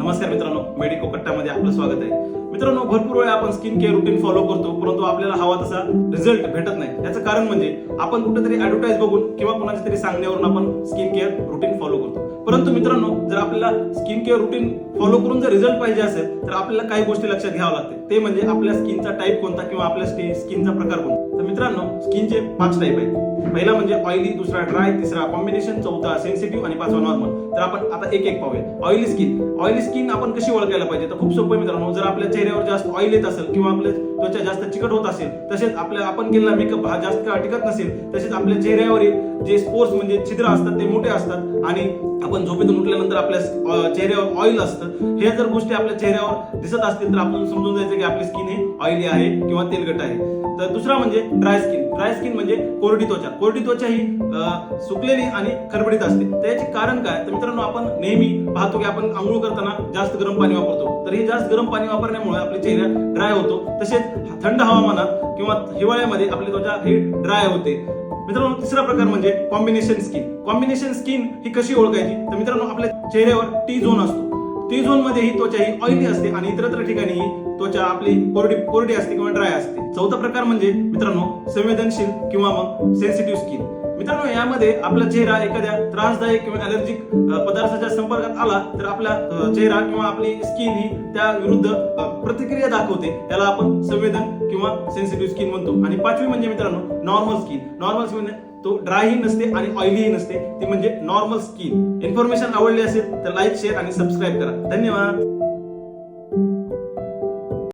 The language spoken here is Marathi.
नमस्कार मित्रांनो, मेडिको कट्टामध्ये आपलं स्वागत आहे. मित्रांनो, भरपूर वेळा आपण स्किन केअर रुटीन फॉलो करतो, परंतु आपल्याला हवा तसा रिझल्ट भेटत नाही. याचं कारण म्हणजे आपण कुठेतरी ऍडव्हर्टाइज बघून किंवा कोणाच्या तरी सांगण्यावरून आपण स्किन केअर रुटीन फॉलो करतो. परंतु मित्रांनो, जर आपल्याला स्किन केअर रुटीन फॉलो करून जर रिझल्ट पाहिजे असेल तर आपल्याला काही गोष्टी लक्षात घ्याव्या लागते. ते म्हणजे आपल्या स्किनचा टाईप कोणता किंवा आपल्या स्किनचा प्रकार कोणता. तर मित्रांनो, स्किनचे 5 टाईप आहेत. पहिला म्हणजे ऑइली, दुसरा ड्राय, तिसरा कॉम्बिनेशन, चौथा सेन्सिटिव्ह आणि पाचवा नॉर्मल. तर आपण आता एक एक पाहूया. ऑइली स्किन आपण कशी ओळखायला पाहिजे? तर खूप सोपं आहे मित्रांनो. जर आपल्या चेहऱ्यावर जास्त ऑइल येत असेल किंवा आपल्या त्वचा जास्त चिकट होत असेल, तसेच आपण केलेला मेकअप हा जास्त काळ टिकत नसेल, तसेच आपल्या चेहऱ्यावरील जे स्पोर्स म्हणजे छिद्र असतात ते मोठे असतात आणि आपण झोपेतून उठल्यानंतर आपल्या चेहऱ्यावर ऑइल असतं, हे जर गोष्टी आपल्या चेहऱ्यावर दिसत असतील तर आपण समजून जायचं की आपली स्किन ही ऑइली आहे किंवा तेलकट आहे. तर दुसरा म्हणजे ड्राय स्किन म्हणजे कोरडी त्वचा ही सुकलेली आणि खरबडीत असते. त्याचे कारण काय? तर मित्रांनो, आपण नेहमी पाहतो की आपण आंघोळ करताना जास्त गरम पाणी वापरतो. तर हे जास्त गरम पाणी वापरण्यामुळे आपली चेहरा ड्राय होतो. तसेच थंड हवामानात किंवा हिवाळ्यामध्ये आपली त्वचा ही ड्राय होते. मित्रांनो, तिसरा प्रकार म्हणजे कॉम्बिनेशन स्किन ही कशी ओळखायची? तर मित्रांनो, आपल्या चेहऱ्यावर टी झोन असतो. टी झोन मध्ये ही त्वचा ही ऑइली असते आणि इतरत्र ठिकाणी ही त्वचा आपली कोरडी असते किंवा ड्राय असते. चौथा प्रकार म्हणजे मित्रांनो संवेदनशील किंवा मग सेन्सिटिव्ह स्किन. मित्रांनो, यामध्ये आपला चेहरा एखाद्या त्रासदायक किंवा अलर्जिक पदार्थाच्या संपर्कात आला तर आपला चेहरा किंवा आपली स्किन ही त्या विरुद्ध प्रतिक्रिया दाखवते. त्याला आपण संवेदन किंवा सेन्सिटिव्ह स्किन म्हणतो. आणि पाचवी म्हणजे मित्रांनो नॉर्मल स्किन. तो ड्राय ही नसते आणि ऑइली ही नसते, ती म्हणजे नॉर्मल स्किन. इन्फॉर्मेशन आवडली असेल तर लाईक, शेअर आणि सबस्क्राईब करा. धन्यवाद.